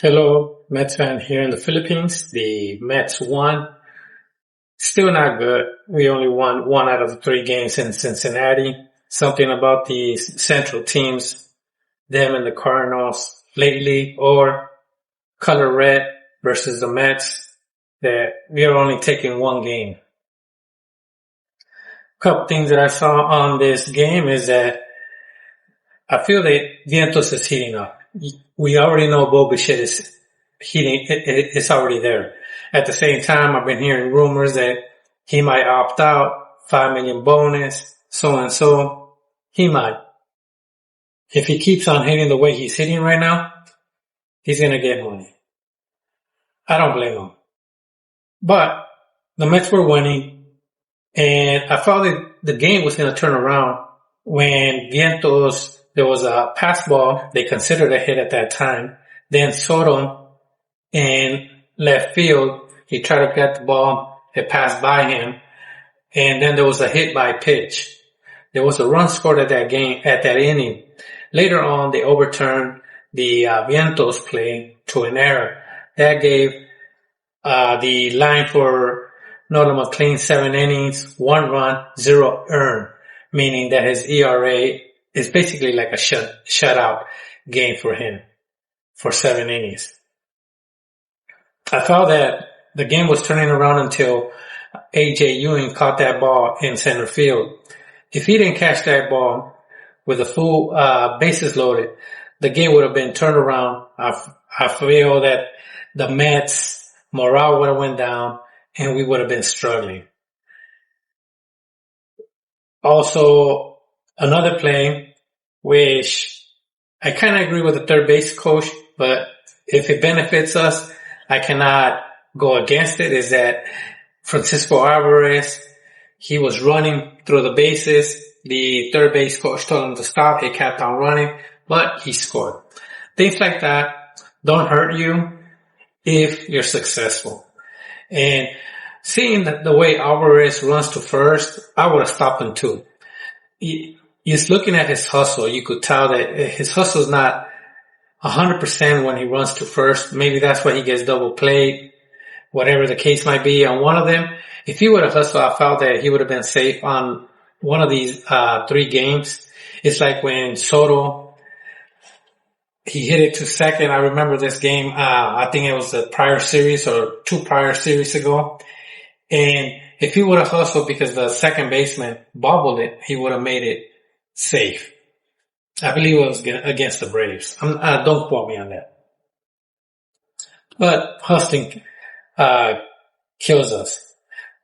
Hello, Mets fan here in the Philippines. The Mets won. Still not good. We only won one out of the three games in Cincinnati. Something about the central teams, them and the Cardinals lately, or color red versus the Mets, that we are only taking one game. Couple things that I saw on this game is that I feel that Vientos is heating up. We already know Bo Bichette is heating, it's already there. At the same time, I've been hearing rumors that he might opt out, $5 million bonus, so and so. He might. If he keeps on hitting the way he's hitting right now, he's gonna get money. I don't blame him. But the Mets were winning, and I thought that the game was gonna turn around when Vientos, there was a pass ball they considered a hit at that time. Then Soto in left field, he tried to get the ball, it passed by him, and then there was a hit by pitch. There was a run scored at that inning. Later on, they overturned the Vientos play to an error. That gave the line for Nolan McLean 7 innings, 1 run, 0 earned, meaning that his ERA is basically like a shutout game for him for 7 innings. I thought that the game was turning around until A.J. Ewing caught that ball in center field. If he didn't catch that ball with the full bases loaded, the game would have been turned around. I feel that the Mets' morale would have went down and we would have been struggling. Also, another play, which I kind of agree with the third base coach, but if it benefits us, I cannot go against it, is that Francisco Alvarez, he was running through the bases. The third base coach told him to stop. He kept on running, but he scored. Things like that don't hurt you if you're successful. And seeing the way Alvarez runs to first, I would have stopped him too. He's looking at his hustle. You could tell that his hustle is not 100% when he runs to first. Maybe that's why he gets double played, whatever the case might be on one of them. If he would have hustled, I felt that he would have been safe on one of these 3 games. It's like when Soto, he hit it to second. I remember this game. I think it was the prior series or 2 prior series ago. And if he would have hustled because the second baseman bobbled it, he would have made it safe. I believe it was against the Braves. Don't quote me on that. But hustling kills us.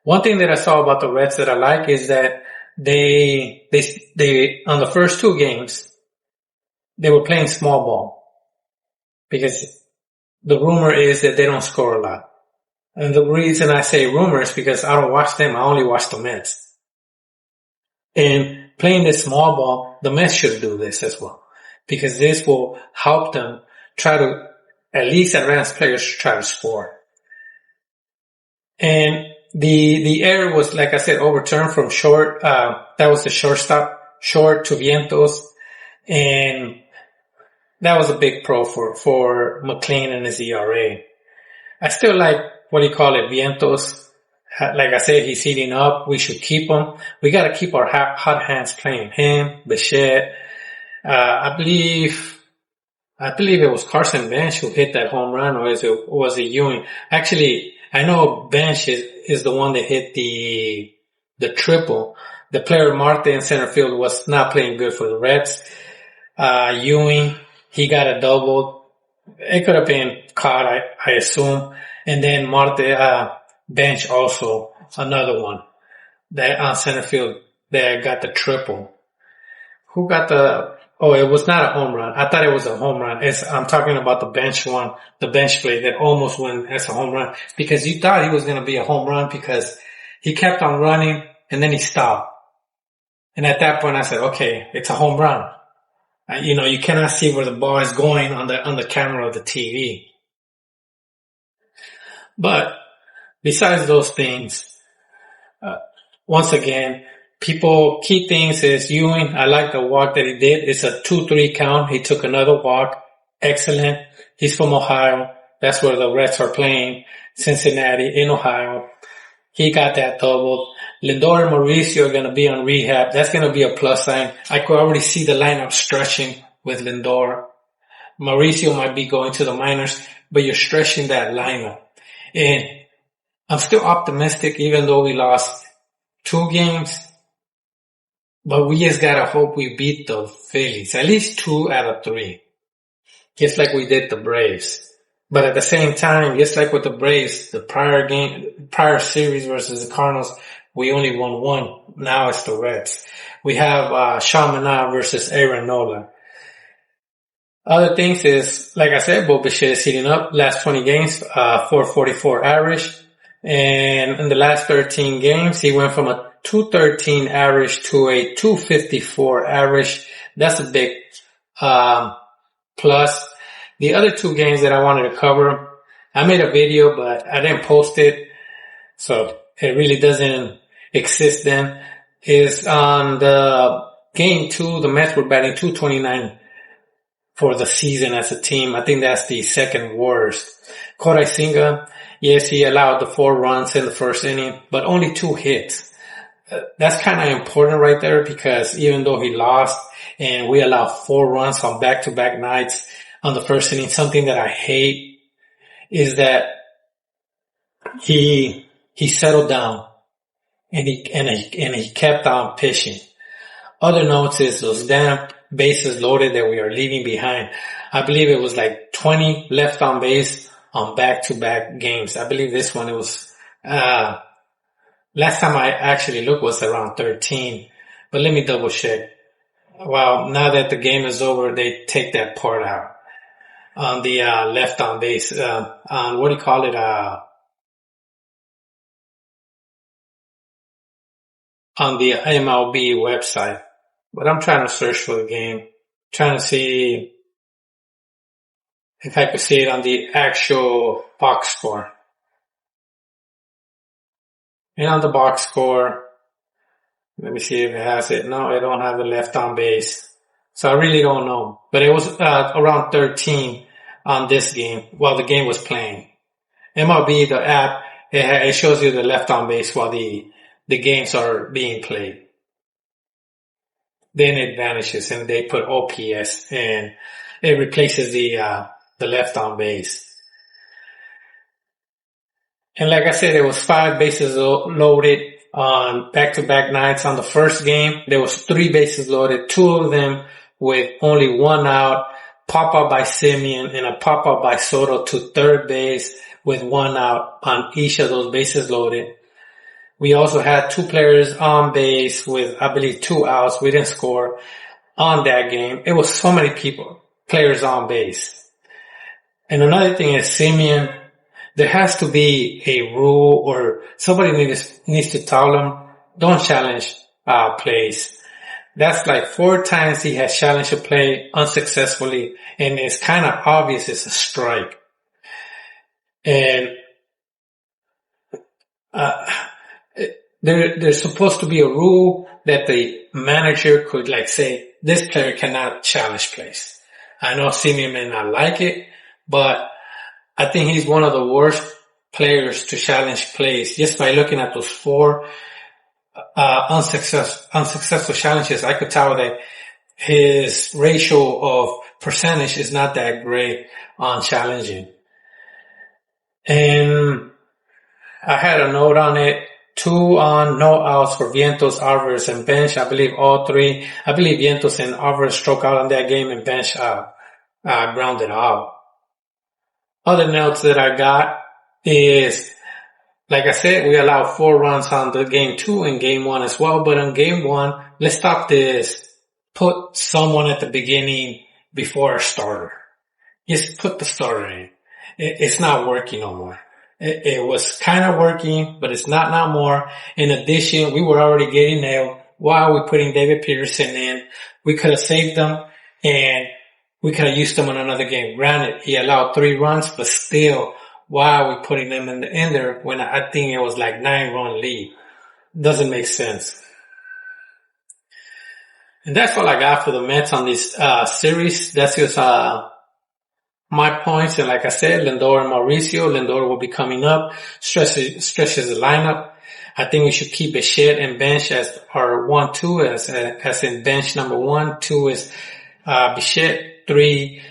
One thing that I saw about the Reds that I like is that they on the first 2 games, they were playing small ball because the rumor is that they don't score a lot. And the reason I say rumor is because I don't watch them. I only watch the Mets. And playing this small ball, the Mets should do this as well, because this will help them try to, at least advanced players, try to score. And the error was, like I said, overturned from short. That was the shortstop, short to Vientos. And that was a big pro for McLean and his ERA. I still like, Vientos. Like I said, he's heating up. We should keep him. We got to keep our hot hands playing him, Bichette. I believe it was Carson Bench who hit that home run, or was it Ewing? Actually, I know Bench is the one that hit the triple. The player Marte in center field was not playing good for the Reds. Ewing, he got a double. It could have been caught, I assume. And then Marte, Bench also, another one that on center field that got the triple. Who got it was not a home run. I thought it was a home run. I'm talking about the bench one, the bench play that almost went as a home run, because you thought he was going to be a home run because he kept on running and then he stopped. And at that point I said, okay, it's a home run. You cannot see where the ball is going on the camera of the TV. But besides those things, once again, key things is Ewing. I like the walk that he did. It's a 2-3 count. He took another walk. Excellent. He's from Ohio. That's where the Reds are playing. Cincinnati in Ohio. He got that double. Lindor and Mauricio are going to be on rehab. That's going to be a plus sign. I could already see the lineup stretching with Lindor. Mauricio might be going to the minors, but you're stretching that lineup. And I'm still optimistic even though we lost 2 games. But we just got to hope we beat the Phillies. At least 2 out of 3. Just like we did the Braves. But at the same time, just like with the Braves, the prior series versus the Cardinals, we only won 1. Now it's the Reds. We have Sean Manaea versus Aaron Nola. Other things is, like I said, Bo Bichette is heating up. Last 20 games, 444 average. And in the last 13 games, he went from a 213 average to a 254 average. That's a big plus. The other 2 games that I wanted to cover, I made a video, but I didn't post it, so it really doesn't exist then, is on the game 2, the Mets were batting 229 for the season as a team. I think that's the second worst. Kodai Senga, yes, he allowed the 4 runs in the first inning, but only 2 hits. That's kind of important right there because even though he lost and we allowed 4 runs on back-to-back nights on the first inning, something that I hate is that he settled down and he kept on pitching. Other notes is those damn bases loaded that we are leaving behind. I believe it was like 20 left on base on back-to-back games. I believe this one it was last time I actually looked was around 13, but let me double check. Well, now that the game is over, they take that part out on the left on base. On what do you call it? On the MLB website. But I'm trying to search for the game, trying to see if I could see it on the actual box score. And on the box score, let me see if it has it. No, I don't have the left on base. So I really don't know. But it was around 13 on this game while the game was playing. MLB, the app, it shows you the left on base while the games are being played. Then it vanishes and they put OPS and it replaces the left on base. And like I said, it was 5 bases loaded on back-to-back nights. On the first game, there was 3 bases loaded, 2 of them with only 1 out, pop-up by Semien and a pop-up by Soto to third base with 1 out on each of those bases loaded. We also had 2 players on base with, I believe, 2 outs. We didn't score on that game. It was so many players on base. And another thing is Semien, there has to be a rule or somebody needs to tell him, don't challenge plays. That's like 4 times he has challenged a play unsuccessfully, and it's kind of obvious it's a strike. And there's supposed to be a rule that the manager could like say, this player cannot challenge plays. I know Semien may not like it, but I think he's one of the worst players to challenge plays. Just by looking at those 4 unsuccessful challenges, I could tell that his ratio of percentage is not that great on challenging. And I had a note on it. 2 on, no outs for Vientos, Alvarez, and Bench. I believe all 3. I believe Vientos and Alvarez struck out on that game and Bench grounded out. Other notes that I got is, like I said, we allowed 4 runs on the game 2 and game 1 as well. But on game 1, let's stop this. Put someone at the beginning before a starter. Just put the starter in. It's not working no more. It was kind of working, but it's not no more. In addition, we were already getting nailed. Why are we putting David Peterson in? We could have saved them and we could have used them in another game. Granted, he allowed 3 runs, but still, why are we putting them in there when I think it was like 9-run lead? Doesn't make sense. And that's all I got for the Mets on this series. That's just my points. And like I said, Lindor and Mauricio. Lindor will be coming up, stretches the lineup. I think we should keep Bichette and bench as our 1-2, as in bench number 1. 2 is, Bichette. 3,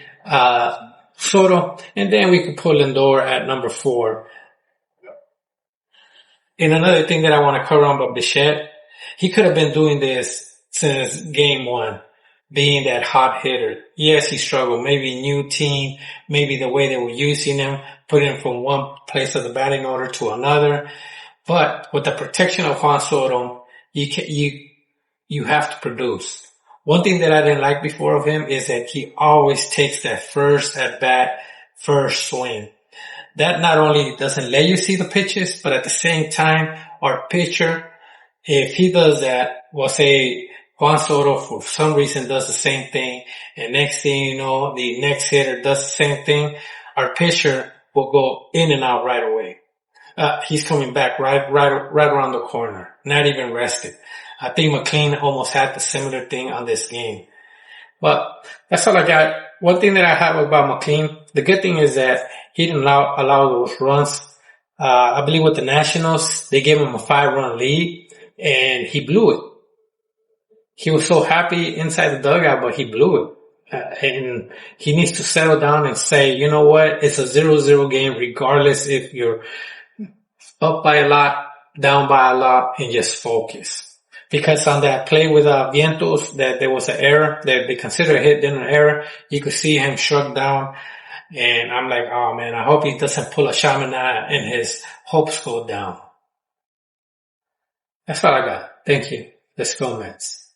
Soto. And then we could put Lindor at number 4. And another thing that I want to cover on about Bichette, he could have been doing this since game 1, being that hot hitter. Yes, he struggled. Maybe new team, maybe the way they were using him, putting him from one place of the batting order to another. But with the protection of Juan Soto, you have to produce. One thing that I didn't like before of him is that he always takes that first at bat, first swing. That not only doesn't let you see the pitches, but at the same time, our pitcher, if he does that, we'll say Juan Soto for some reason does the same thing, and next thing you know, the next hitter does the same thing, our pitcher will go in and out right away. He's coming back right around the corner, not even rested. I think McLean almost had the similar thing on this game. But that's all I got. One thing that I have about McLean, the good thing is that he didn't allow those runs. I believe with the Nationals, they gave him a 5-run lead and he blew it. He was so happy inside the dugout, but he blew it. And he needs to settle down and say, you know what? It's a 0-0 game regardless if you're up by a lot, down by a lot, and just focus. Because on that play with Vientos, that there was an error, that they consider a hit, then an error, you could see him shrug down. And I'm like, oh man, I hope he doesn't pull a Chaminade and his hopes go down. That's all I got. Thank you. Let's go, Mets.